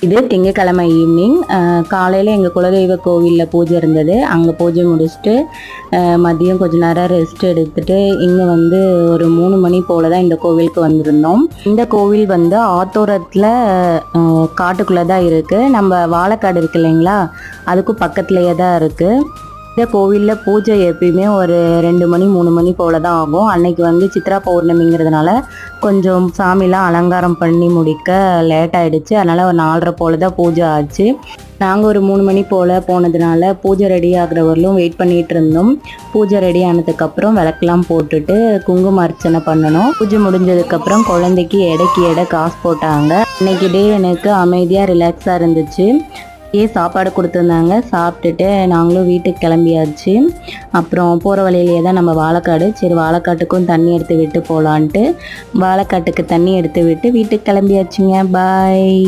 இது திங்கக்கிழமை ஈவினிங் காலையில் எங்கள் குலதெய்வ கோவிலில் பூஜை இருந்தது. அங்கே பூஜை முடிச்சுட்டு மதியம் கொஞ்ச நேரம் ரெஸ்ட் எடுத்துகிட்டு இங்கே ஒரு 3 மணி போல் தான் இந்த கோவிலுக்கு வந்திருந்தோம். இந்த கோவில் ஆத்தோரத்தில் காட்டுக்குள்ளே தான் இருக்குது. நம்ம வாழைக்காடு இருக்கு இல்லைங்களா, அதுக்கும் பக்கத்துலேயே தான் இருக்குது. இந்த கோவிலில் பூஜை எப்பயுமே ஒரு 2 மணி 3 மணி போல் தான் ஆகும். அன்னைக்கு சித்ரா பௌர்ணமிங்கிறதுனால கொஞ்சம் சாமிலாம் அலங்காரம் பண்ணி முடிக்க லேட் ஆகிடுச்சு. அதனால் ஒரு 4:30 போல் தான் பூஜை ஆச்சு. நாங்கள் ஒரு 3 மணி போல் போனதுனால பூஜை ரெடி ஆகிறவர்களும் வெயிட் பண்ணிகிட்டு இருந்தோம். பூஜை ரெடி ஆனதுக்கப்புறம் விளக்கெலாம் போட்டுட்டு குங்கும அர்ச்சனை பண்ணணும். பூஜை முடிஞ்சதுக்கப்புறம் குழந்தைக்கு எடை காசு போட்டாங்க. அன்னைக்கு டே எனக்கு அமைதியாக ரிலாக்ஸாக இருந்துச்சு. சாப்பாடு கொடுத்துருந்தாங்க. சாப்பிட்டுட்டு நாங்களும் வீட்டுக்கு கிளம்பியாச்சு. அப்புறம் போகிற வழியிலேயே தான் நம்ம வாழைக்காடு. சரி, வாழைக்காட்டுக்கும் தண்ணி எடுத்து விட்டு போகலான்ட்டு வாழைக்காட்டுக்கு தண்ணி எடுத்து விட்டு வீட்டுக்கு கிளம்பியாச்சுங்க. பாய்.